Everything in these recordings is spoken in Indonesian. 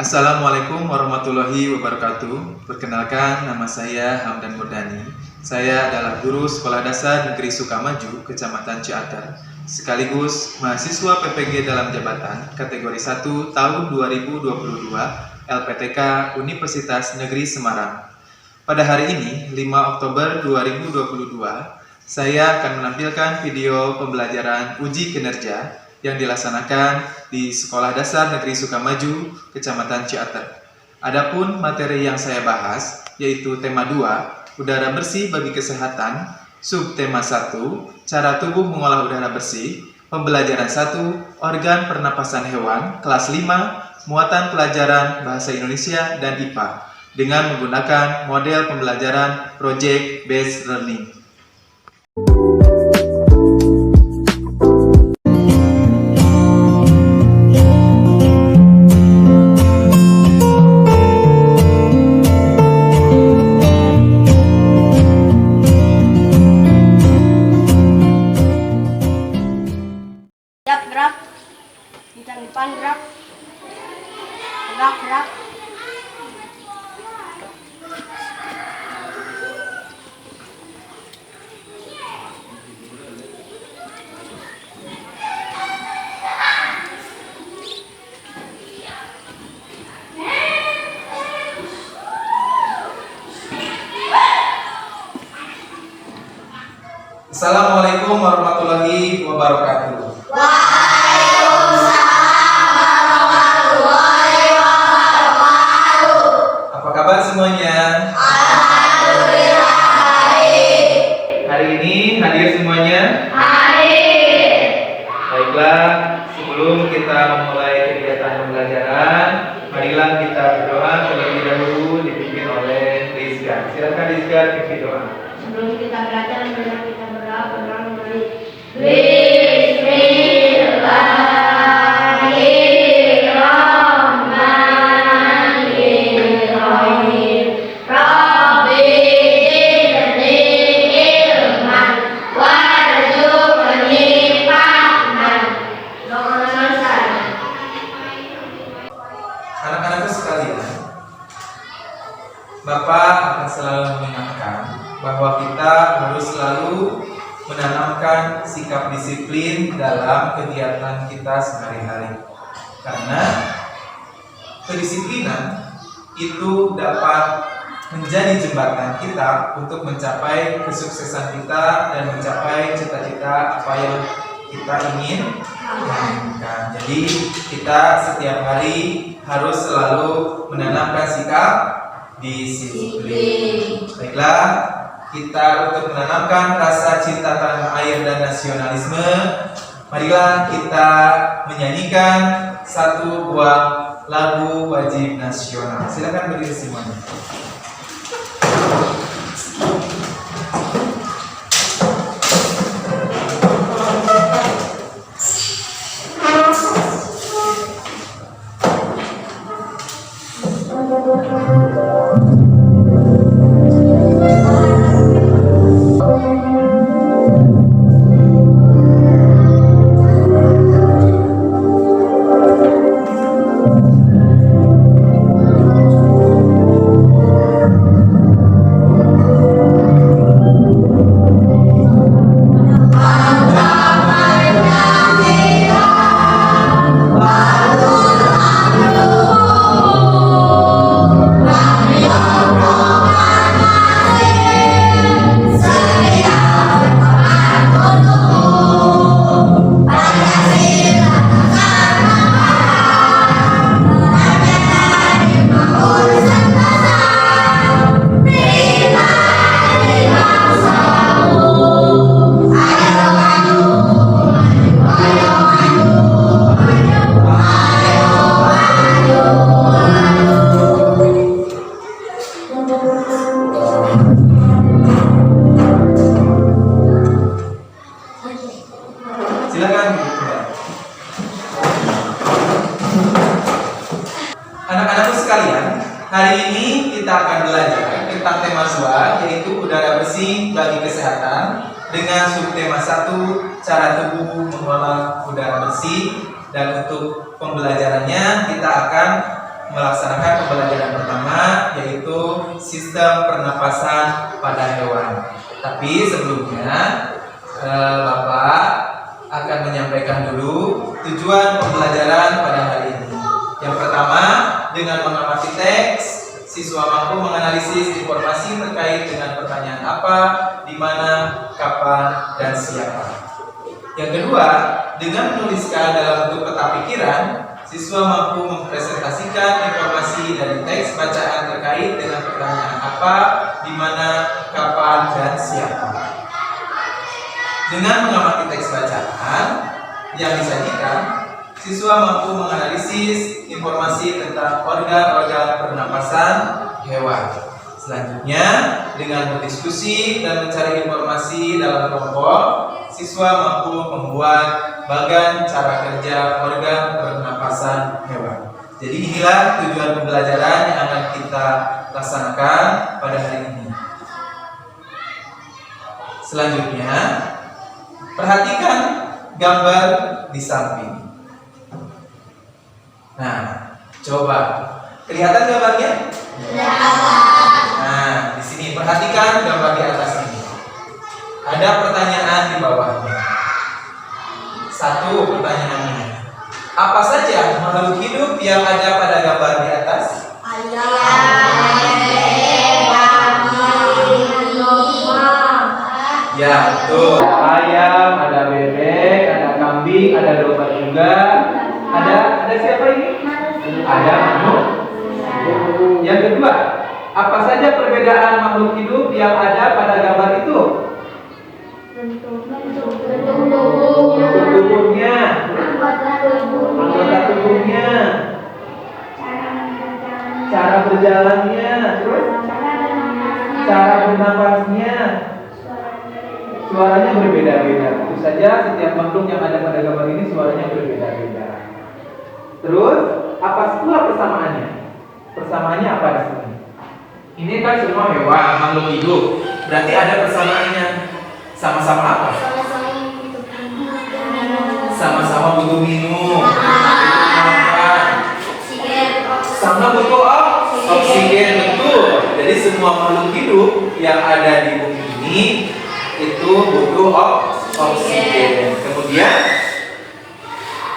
Assalamualaikum warahmatullahi wabarakatuh. Perkenalkan, nama saya Hamdan Murdani. Saya adalah guru Sekolah Dasar Negeri Sukamaju, Kecamatan Ciater, sekaligus mahasiswa PPG dalam jabatan kategori 1 tahun 2022 LPTK Universitas Negeri Semarang. Pada hari ini, 5 Oktober 2022, saya akan menampilkan video pembelajaran uji kinerja yang dilaksanakan di Sekolah Dasar Negeri Sukamaju, Kecamatan Ciater. Adapun materi yang saya bahas yaitu tema 2, udara bersih bagi kesehatan, subtema 1, cara tubuh mengolah udara bersih, pembelajaran 1, organ pernapasan hewan, kelas 5, muatan pelajaran bahasa Indonesia dan IPA, dengan menggunakan model pembelajaran Project Based Learning. Gerak, bintang depan gerak, gerak. Assalamualaikum warahmatullahi wabarakatuh. Apa kabar semuanya? Alhamdulillah baik. Hari ini hadir semuanya? Hadir. Baiklah, sebelum kita memulai kegiatan pembelajaran, marilah kita berdoa terlebih dahulu dipimpin oleh Rizka. Silakan Rizka pimpin doa. Sebelum kita belajar, kita berdoa mulai. Bismillahirrahmanirrahim. Rabbi zidni ilman warzuqni fahman. Doa selesai. Anak-anakku sekalian, Bapak akan selalu mengingatkan bahwa kita harus selalu menanamkan sikap disiplin dalam kegiatan kita sehari-hari. Karena kedisiplinan itu dapat menjadi jembatan kita untuk mencapai kesuksesan kita dan mencapai cita-cita apa yang kita ingin inginkan. Jadi kita setiap hari harus selalu menanamkan sikap disiplin. Baiklah, kita untuk menanamkan rasa cinta tanah air dan nasionalisme, marilah kita menyanyikan satu buah lagu wajib nasional. Silakan berdiri semuanya. Silakan. Anak-anakku sekalian, hari ini kita akan belajar tentang tema 2, yaitu udara bersih bagi kesehatan, dengan subtema 1, cara tubuh mengolah udara bersih. Dan untuk pembelajarannya kita akan melaksanakan pembelajaran pertama, yaitu sistem pernapasan pada hewan. Tapi sebelumnya Bapak akan menyampaikan dulu tujuan pembelajaran pada hari ini. Yang pertama, dengan mengamati teks, siswa mampu menganalisis informasi terkait dengan pertanyaan apa, di mana, kapan, dan siapa. Yang kedua, dengan menuliskan dalam bentuk peta pikiran, siswa mampu mempresentasikan informasi dari teks bacaan terkait dengan pertanyaan apa, di mana, kapan, dan siapa. Dengan mengamati teks bacaan yang disajikan, siswa mampu menganalisis informasi tentang organ-organ pernapasan hewan. Selanjutnya, dengan berdiskusi dan mencari informasi dalam kelompok, siswa mampu membuat bagan cara kerja organ pernapasan hewan. Jadi inilah tujuan pembelajaran yang akan kita laksanakan pada hari ini. Selanjutnya, perhatikan gambar di samping. Nah, coba kelihatan gambarnya? Nah, di sini perhatikan gambar di atas ini. Ada pertanyaan di bawahnya. Satu pertanyaannya, apa saja makhluk hidup yang ada pada gambar di atas? Ya, betul. Ayam, ada bebek, ada kambing, ada domba juga. Ada siapa ini? Ada manuk. Yang kedua, apa saja perbedaan makhluk hidup yang ada pada gambar itu? Bentuk tubuhnya, anggota tubuhnya, cara berjalannya, terus cara bernapasnya, suaranya berbeda-beda. Tentu saja setiap makhluk yang ada pada gambar ini suaranya berbeda-beda. Terus apa pula persamaannya? Persamaannya apa di sini? Ini kan semua hewan, makhluk hidup. Berarti ada persamaannya. Sama-sama apa? Sama-sama butuh minum, sama butuh oksigen, betul. Jadi semua makhluk hidup yang ada di bumi ini itu butuh oksigen. Kemudian,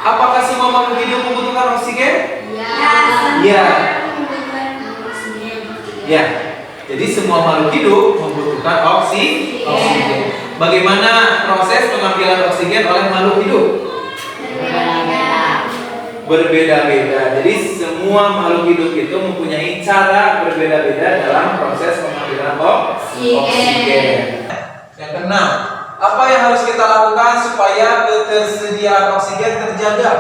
apakah semua makhluk hidup membutuhkan oksigen? Ya. Ya. Jadi semua makhluk hidup membutuhkan oksigen. Bagaimana proses pengambilan oksigen oleh makhluk hidup? Berbeda-beda. Jadi semua makhluk hidup itu mempunyai cara berbeda-beda dalam proses pengambilan oksigen. Yang keenam, apa yang harus kita lakukan supaya ketersediaan oksigen terjaga?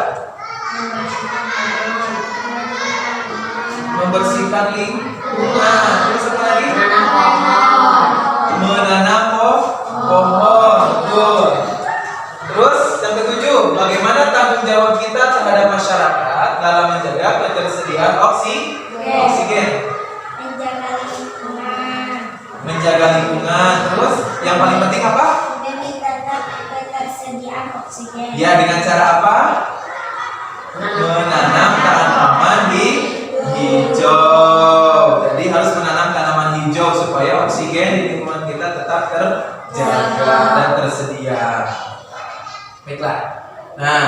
Membersihkan lingkungan. Terus apa lagi? Menanam pohon. Betul. Terus yang ketujuh, bagaimana tanggung jawab kita terhadap masyarakat dalam menjaga ketersediaan oksigen? Menjaga lingkungan. Terus yang paling penting apa? Ketersediaan oksigen. Ya, dengan cara apa? Menanam tanaman hijau. Jadi harus menanam tanaman hijau supaya oksigen di lingkungan kita tetap terjaga dan tersedia. Baiklah. Nah,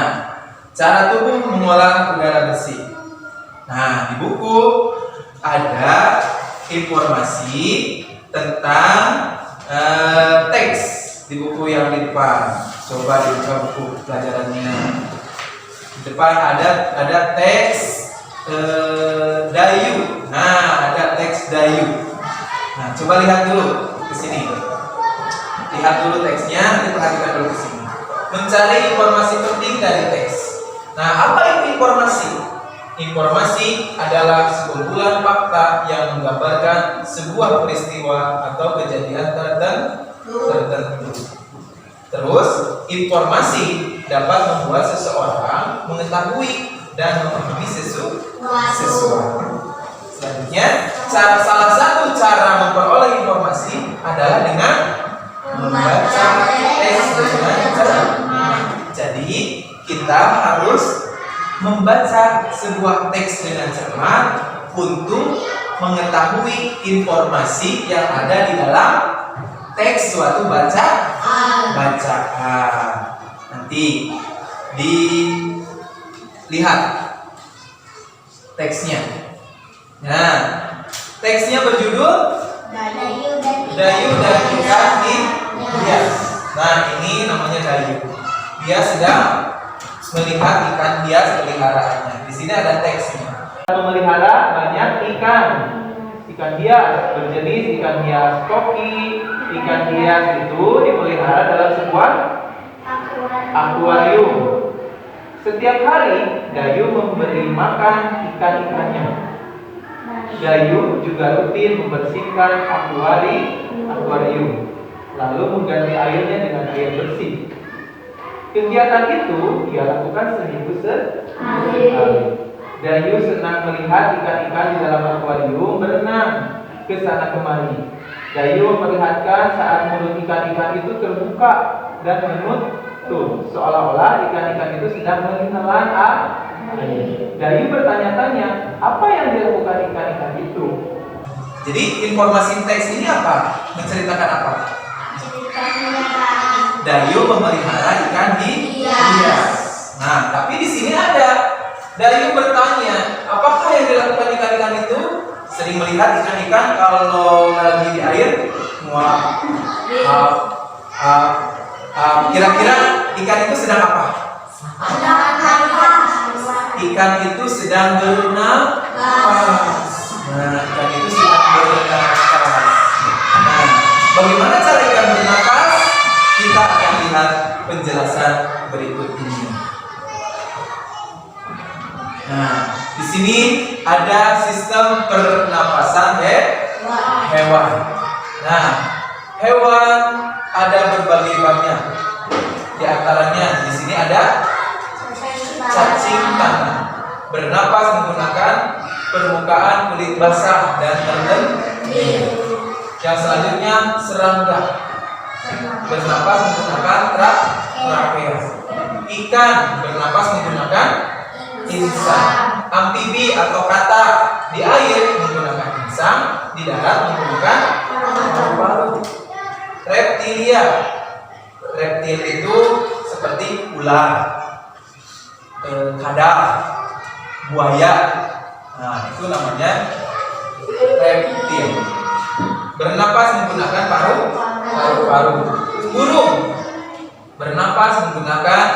cara tubuh mengolah udara bersih. Nah, di buku ada informasi tentang teks di buku yang di depan. Coba dibuka buku pelajarannya. Di depan ada teks Dayu. Nah, ada teks Dayu. Nah, coba lihat dulu ke sini. Lihat dulu teksnya, nanti perhatikan dulu ke sini. Mencari informasi penting dari teks. Nah, apa itu informasi? Informasi adalah sekumpulan fakta yang menggambarkan sebuah peristiwa atau kejadian tertentu. Terus, informasi dapat membuat seseorang mengetahui dan memahami sesuatu. Selanjutnya, salah satu cara memperoleh informasi adalah dengan membaca teks. Jadi kita harus membaca sebuah teks dengan cermat untuk mengetahui informasi yang ada di dalam teks suatu bacaan. Nanti dilihat teksnya. Nah, teksnya berjudul Dayu dan Ikan Hias. Nah, ini namanya Dayu. Dia sedang melihat ikan hias peliharaannya. Di sini ada teksnya. Memelihara banyak ikan hias berjenis ikan hias koki. Ikan hias itu dipelihara dalam sebuah akuarium. Setiap hari Dayu memberi makan ikan-ikannya. Dayu juga rutin membersihkan akuarium, lalu mengganti airnya dengan air bersih. Kegiatan itu dia lakukan seminggu sekali. Dayu senang melihat ikan-ikan di dalam akuarium berenang ke sana kemari. Dayu memperlihatkan saat mulut ikan-ikan itu terbuka dan menutup, seolah-olah ikan-ikan itu sedang menelan air. Dayu bertanya-tanya, apa yang dilakukan ikan-ikan itu? Jadi informasi teks ini apa? Menceritakan apa? Dayu memelihara ikan hias. Nah, tapi di sini ada Dayu bertanya, apakah yang dilakukan ikan-ikan itu? Sering melihat ikan-ikan kalau lagi di air muap. Kira-kira ikan itu sedang apa? Ikan itu sedang bernafas. Nah, ikan itu sedang bernafas. Nah, bagaimana cara ikan bernafas? Kita akan lihat penjelasan berikut ini. Nah, di sini ada sistem pernapasan hewan. Nah, hewan ada berbagai banyak. Di antaranya di sini ada cacing tanah, bernapas menggunakan permukaan kulit basah dan terlending. Yang selanjutnya serangga, bernapas menggunakan trakea. Ikan bernapas menggunakan insang. Amfibi atau katak di air menggunakan insang, di darat menggunakan paru-paru. Reptilia, reptil itu seperti ular, kadal, buaya. Nah, itu namanya reptil. Bernapas menggunakan paru-paru. Burung bernapas menggunakan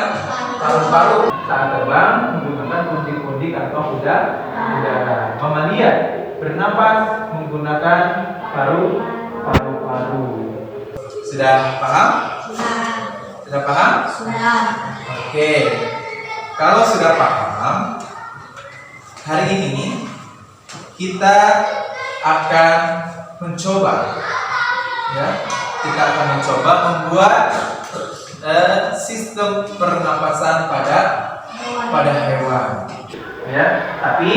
paru-paru. Saat terbang menggunakan pundi-pundi kantong udara. Mamalia bernapas menggunakan paru-paru. Sudah paham? Sudah paham? Sudah. Oke. Kalau sudah paham, hari ini kita akan mencoba, ya, kita akan mencoba membuat sistem pernapasan pada hewan, ya. Tapi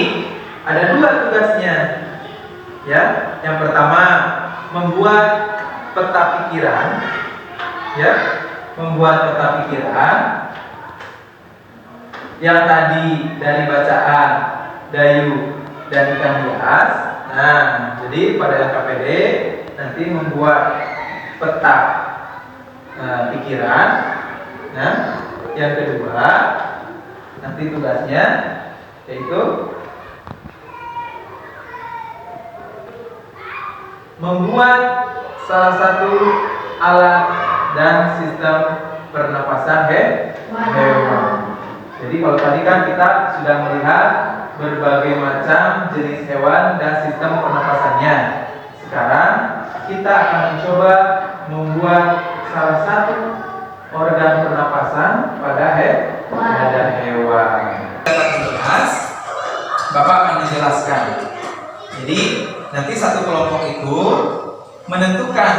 ada dua tugasnya, ya. Yang pertama membuat peta pikiran, ya, membuat peta pikiran yang tadi dari bacaan Dayu dan ikan hias. Nah, jadi pada LKPD nanti membuat peta pikiran. Nah, yang kedua nanti tugasnya yaitu membuat salah satu alat dan sistem pernapasan hewan. Jadi kalau tadi kan kita sudah melihat berbagai macam jenis hewan dan sistem pernapasannya. Sekarang kita akan mencoba membuat salah satu organ pernapasan pada hewan. Bapak akan menjelaskan. Jadi nanti satu kelompok itu menentukan,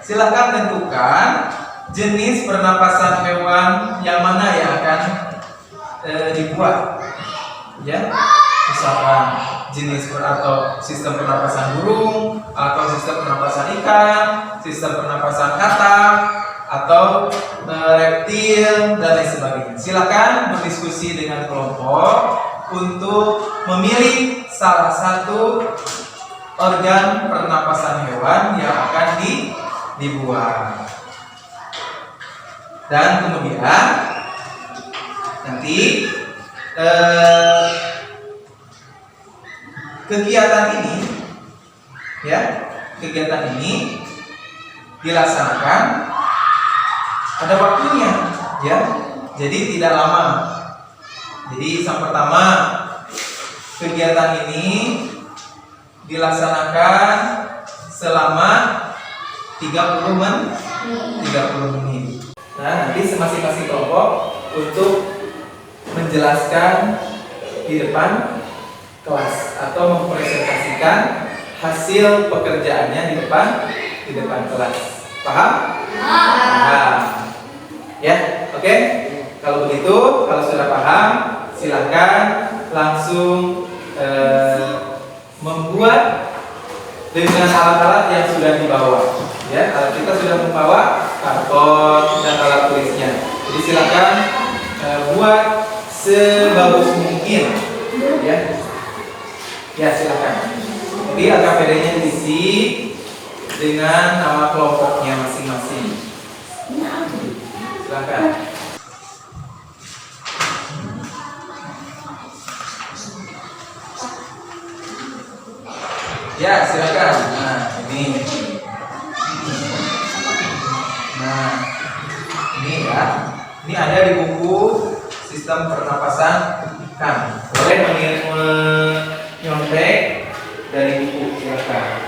silakan tentukan jenis pernapasan hewan yang mana yang akan dibuat, ya. Misalkan jenis atau sistem pernapasan burung, atau sistem pernapasan ikan, sistem pernapasan katak, atau reptil dan lain sebagainya. Silakan berdiskusi dengan kelompok untuk memilih salah satu organ pernapasan hewan yang akan dibuang. Dan kemudian nanti kegiatan ini dilaksanakan ada waktunya, ya. Jadi tidak lama. Jadi yang pertama, kegiatan ini dilaksanakan selama 30 menit. Nah, nanti masing-masing kelompok untuk menjelaskan di depan kelas atau mempresentasikan hasil pekerjaannya di depan kelas. Paham? Paham. Ya, oke. Kalau begitu, kalau sudah paham, silakan langsung membuat dengan alat-alat yang sudah dibawa. Ya, kalau kita sudah membawa karton dan alat tulisnya. Jadi silakan buat sebagus mungkin. Ya, silakan. Jadi LKPD-nya diisi dengan nama kelompoknya masing-masing. Silakan. Ya, silakan. Nah, ini ya. Ini ada di buku sistem pernapasan ikan. Boleh menyontek dari buku, silakan.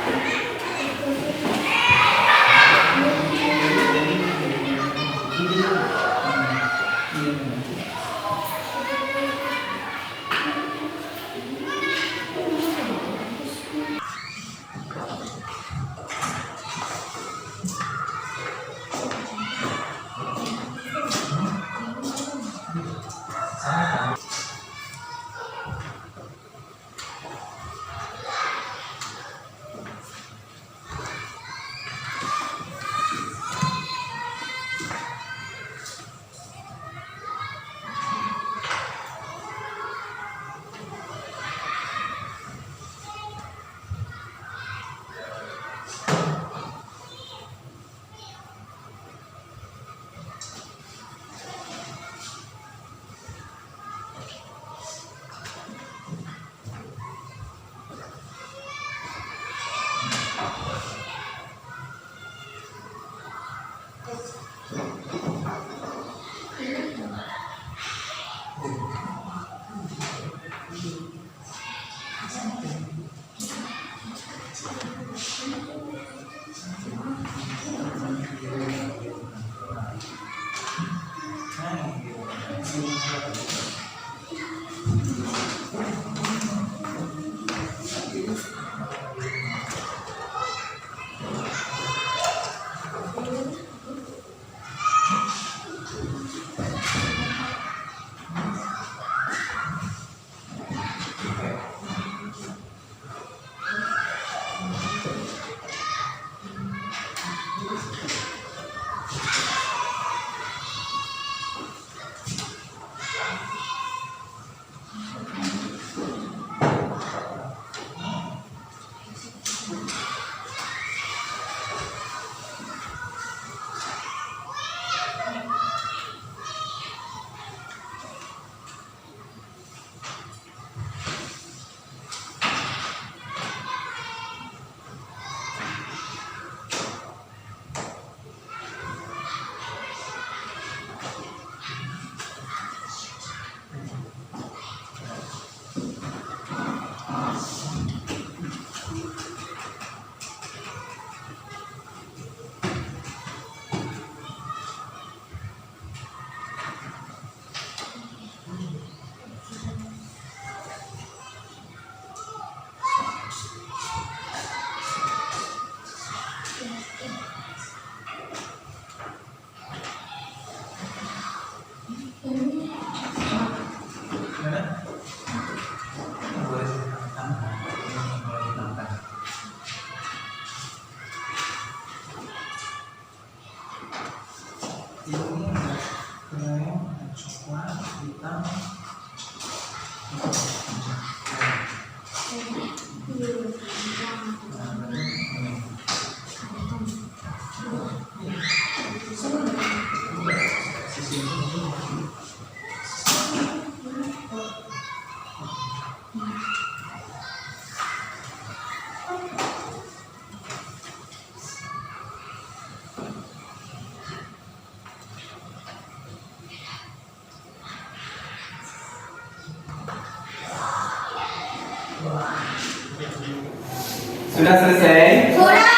Sudah selesai? Sudah.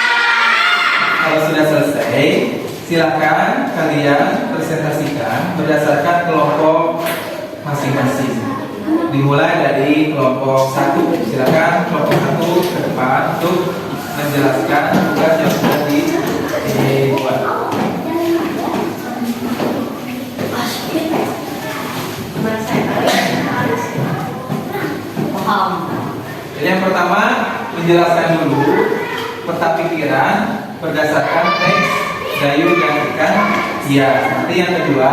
Kalau sudah selesai, silakan kalian presentasikan berdasarkan kelompok masing-masing. Dimulai dari kelompok 1. Silakan kelompok 1 ke depan untuk menjelaskan tugas yang sudah dibuat. Jadi yang pertama menjelaskan dulu peta pikiran berdasarkan teks Dayu yang ikan hias. Nanti yang kedua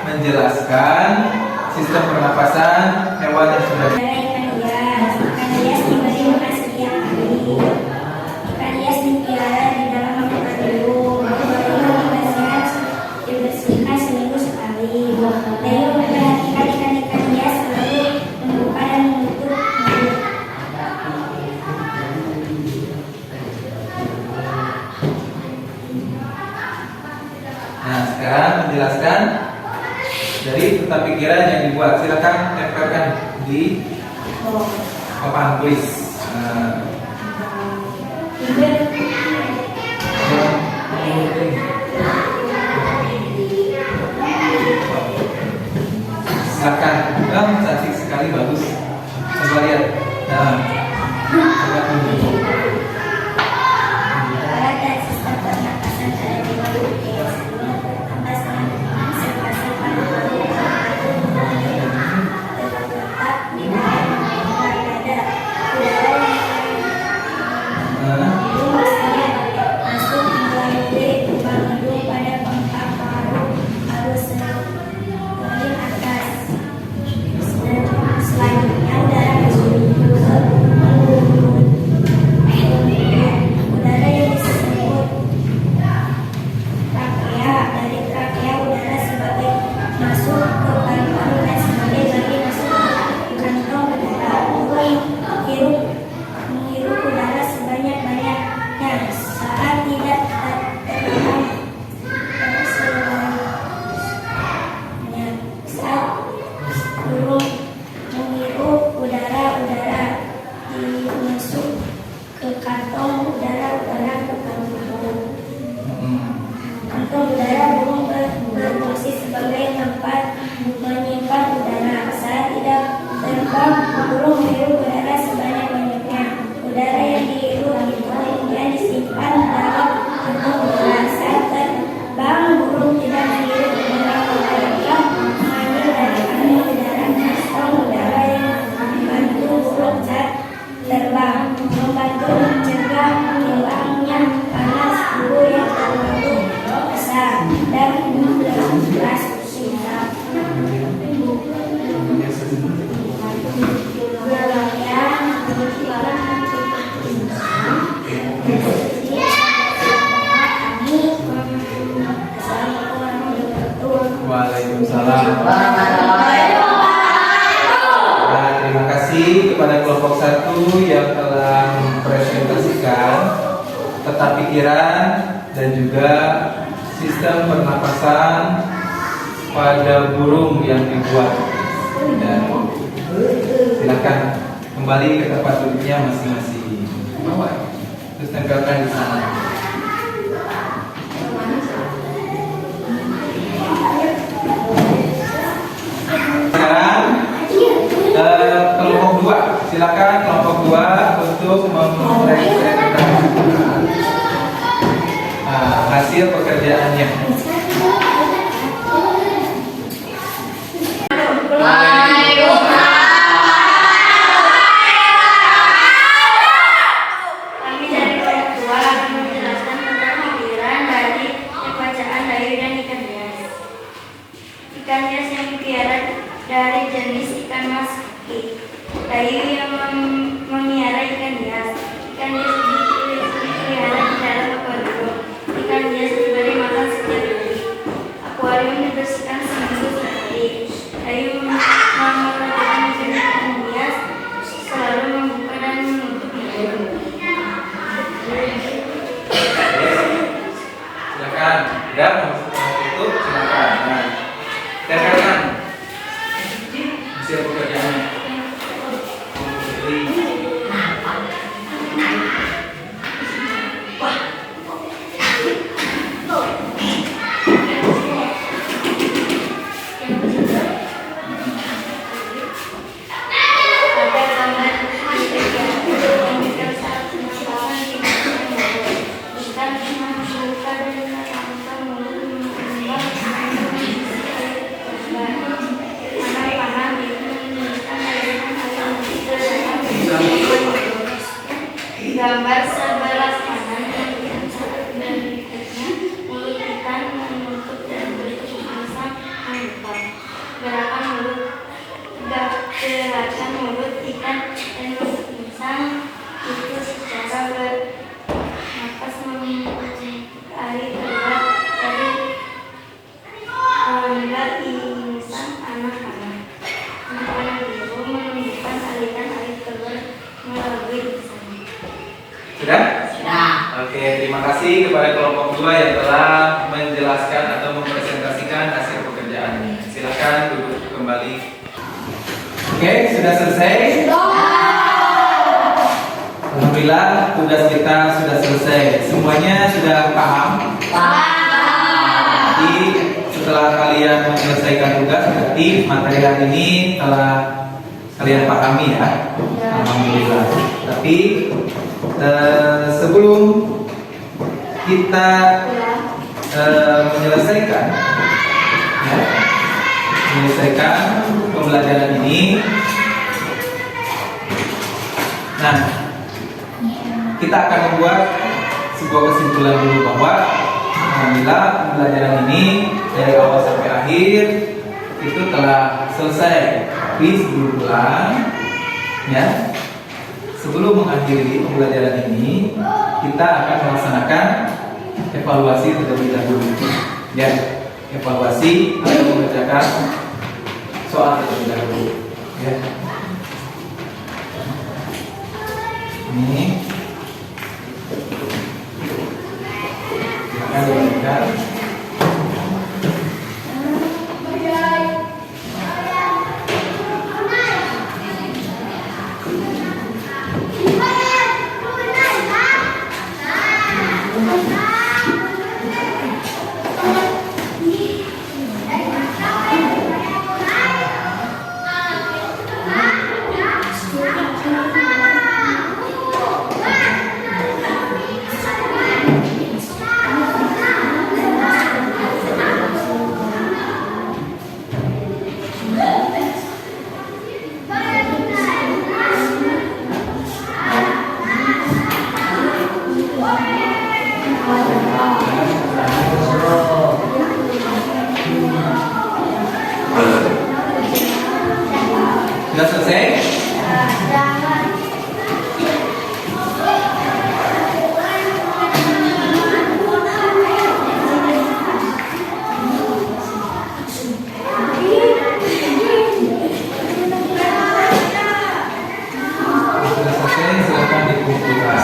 menjelaskan sistem pernapasan hewan yang sudah Ikan hias diberi makan setiap hari. Ikan hias dipelihara di dalam akuarium. Akuarium dibersihkan seminggu sekali. Dayu memperhatikan ikan-ikan hias lalu membuka dan menutup mulut. Nah, sekarang menjelaskan dari peta pikiran yang dibuat. Silakan tempelkan di papan tulis. Silakan. Cantik sekali, bagus. Coba lihat. Nah, coba tunjuk. Udara dan sistem pernapasan ada di tubuh kita. Sebelum bertambah dengan observasi paru-paru terletak di dalam rongga dada. Udara yang biasanya masuk melalui lubang hidung pada bengkak paru halus paling atas. Selanjutnya udara masuk ke mulut. Udara yang disebut trakea, dari trakea udara sebagai masuk ke paru-paru dan sebagai bagi masuk ke kantong udara. Menghirup udara sebanyak-banyaknya saat tidak terlalu saat burung menghirup udara dimasuk ke kantong udara ke paru-paru. Kantong udara burung berfungsi sebagai tempat menyimpan udara. Saat tidak terbang, burung menghirup udara sebanyak-banyaknya. Udara yang dihirup kemudian disimpan dalam kantong udara. Saat terbang, burung tidak menghirup udara, melainkan mengambil dari kantong udara kantong udara yang membantu burung saat terbang, membantu mencegah hilangnya panas tubuh yang terlalu besar dan beras singkat. Waalaikumsalam. Nah, terima kasih kepada kelompok 1 yang telah mempresentasikan peta pikiran dan juga sistem pernapasan pada burung yang dibuat. Dan silakan kembali ke tempat duduknya masing-masing. Terus tempelkan di sana. Sekarang kelompok 2, silakan kelompok 2 untuk mempresentasikan hasil pekerjaannya. Kami dari kelompok 2 akan menjelaskan tentang pikiran dari bacaan Dayu dan ikan hias. Ikan hias yang dipelihara dari jenis ikan mas kayu yang memiara ikan hias. Ikan hias dipelihara di dalam akuarium. Ikan hias diberi makan setiap hari. Akuarium dibersihkan seminggu sekali. Kayu memperhatikan ikan hias, selalu membuka dan menutup mulut. Silakan. Udah mau tutup, silakan. Nah, silakan. Siap pekerjaannya. Gambar sebelah kanan yang dicatat dan berikutnya mulut ikan menutup dan berbentuk masam mengepal. Gerakan mulut ikan dan mulut insang itu secara bernapas menarik keluar dari alveolar insang anak-anak. Anak-anak biru menunjukkan aliran air keluar melalui insang. Sudah? Sudah. Oke, terima kasih kepada kelompok 2 yang telah menjelaskan atau mempresentasikan hasil pekerjaannya. Silakan duduk kembali. Oke, sudah selesai? Alhamdulillah, tugas kita sudah selesai. Semuanya sudah paham? Jadi, setelah kalian menyelesaikan tugas, berarti materi hari ini telah kalian pahami ya? Alhamdulillah. Tapi sebelum kita menyelesaikan pembelajaran ini, nah kita akan membuat sebuah kesimpulan dulu bahwa alhamdulillah pembelajaran ini dari awal sampai akhir itu telah selesai. Tapi sebelum mengakhiri pembelajaran ini, kita akan melaksanakan evaluasi terlebih dahulu. Ya, evaluasi atau mengerjakan soal terlebih dahulu. Ya. Ini akan dilakukan. Sudah selesai? Silakan dikumpulkan.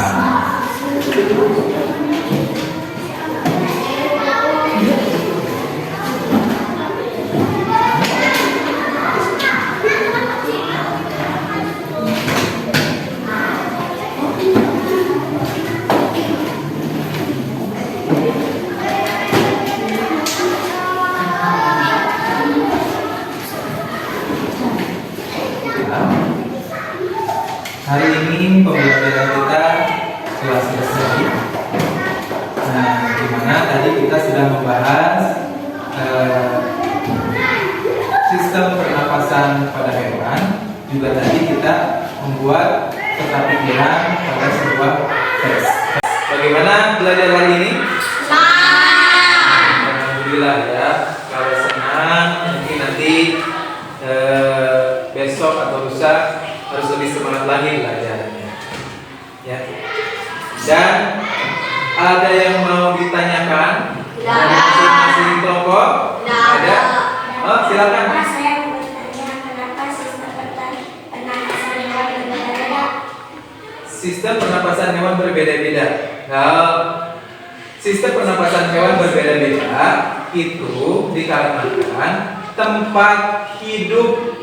Hari ini pembelajaran kita telah selesai. Nah, dimana tadi kita sudah membahas sistem pernapasan pada hewan. Juga tadi kita membuat peta pikiran pada sebuah tes. Bagaimana belajar hari ini? Alhamdulillah ya. Kalau senang, mungkin nanti besok atau lusa harus lebih lebih semangat lagi belajarnya. Ya. Dan ada yang mau ditanyakan? Dari masing-masing kelompok? Ada? Oh, silakan. Pak, saya mau bertanya, kenapa sistem pernapasan hewan berbeda-beda? Sistem pernapasan hewan berbeda-beda. Nah, sistem pernapasan hewan berbeda-beda itu dikarenakan tempat hidup.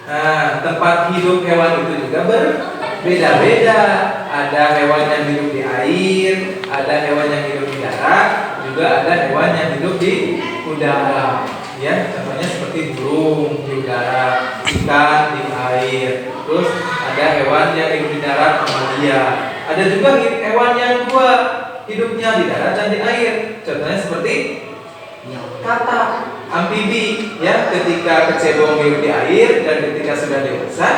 Nah, tempat hidup hewan itu juga berbeda-beda. Ada hewan yang hidup di air, ada hewan yang hidup di darat, juga ada hewan yang hidup di udara. Ya, contohnya seperti burung di udara, ikan di air. Terus ada hewan yang hidup di darat, mamalia. Ada juga hewan yang dua, hidupnya di darat dan di air. Contohnya seperti katak, amfibi, ya, ketika kecebong hidup di air dan ketika sudah dewasa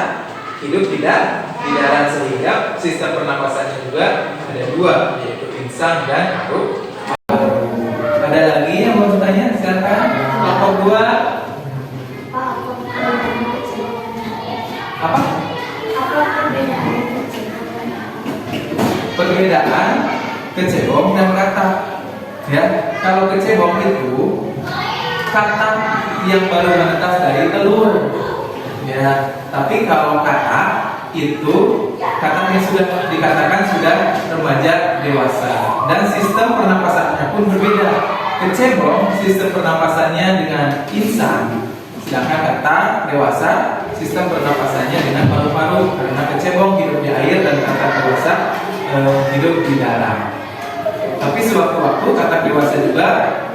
hidup di darat, sehingga sistem pernapasannya juga ada dua, yaitu insang dan paru. Ada lagi yang mau bertanya? Silakan. Kelompok dua. Apa? Perbedaan kecebong dan katak. Ya, kalau kecebong itu katak yang baru menetas dari telur. Ya, tapi kalau katak itu kataknya sudah dikatakan sudah remaja dewasa dan sistem pernapasannya pun berbeda. Kecebong sistem pernapasannya dengan insang, sedangkan katak dewasa sistem pernapasannya dengan paru-paru, karena kecebong hidup di air dan katak dewasa hidup di darat. Tapi sewaktu-waktu katak dewasa juga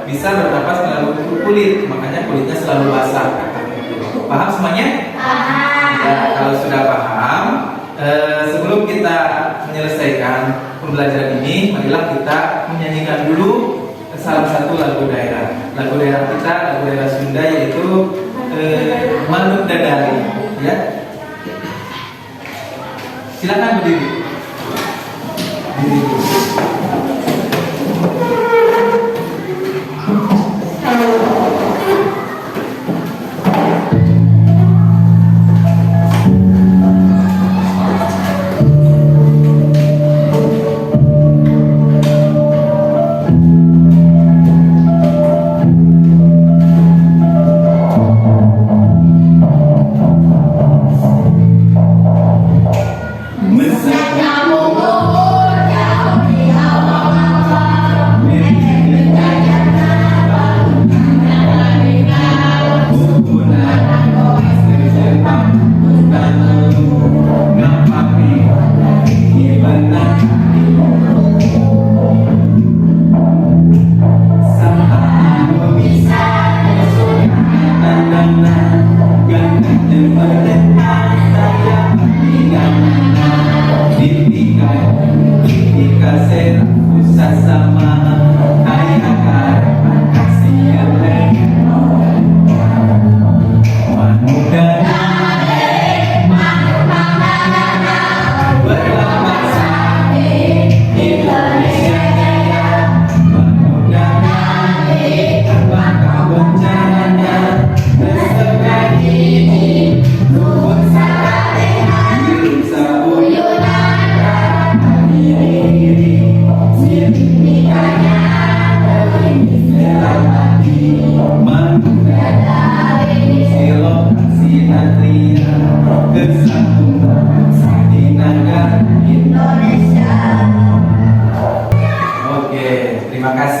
bisa bernapas melalui kulit, makanya kulitnya selalu basah. Paham semuanya? Ya, kalau sudah paham, sebelum kita menyelesaikan pembelajaran ini, marilah kita menyanyikan dulu salah satu lagu daerah. Lagu daerah kita, lagu daerah Sunda, yaitu Manuk Dadari. Ya, silakan berdiri.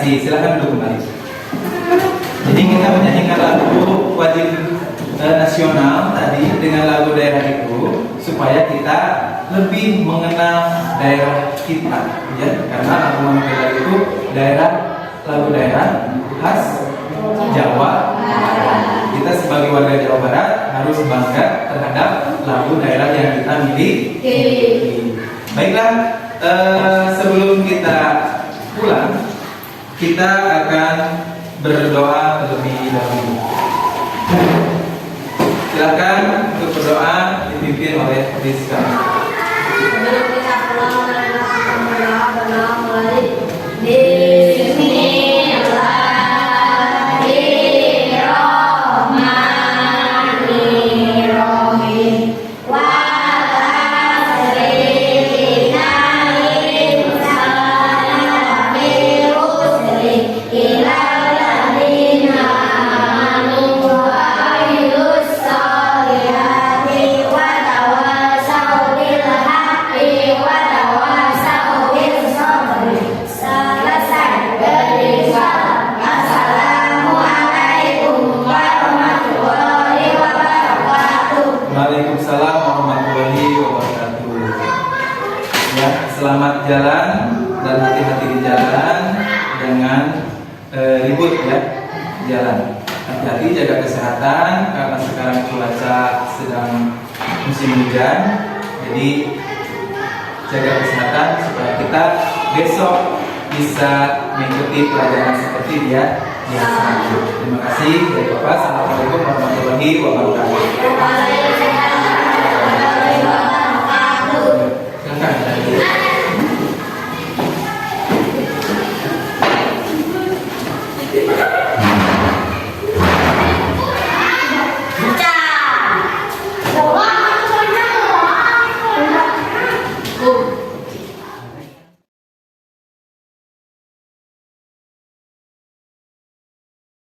Silakan duduk kembali. Jadi kita menyanyikan lagu wajib nasional tadi dengan lagu daerah itu supaya kita lebih mengenal daerah kita, ya, karena lagu Manuk Dadari itu lagu daerah khas Jawa. Kita sebagai warga Jawa Barat harus bangga terhadap lagu daerah yang kita miliki. Baiklah, sebelum kita pulang, kita akan berdoa terlebih dahulu. Silakan untuk berdoa dipimpin oleh Rizka. Sebelum kita pulang, berdoa mulai di sini. Bismillahirrahmanirrahim. Wa selamat jalan dan hati-hati di jalan, jangan ribut ya di jalan. Hati-hati, jaga kesehatan karena sekarang cuaca sedang musim hujan. Jadi jaga kesehatan supaya kita besok bisa mengikuti pelajaran seperti dia biasa. Terima kasih dari Bapak. Assalamualaikum warahmatullahi wabarakatuh.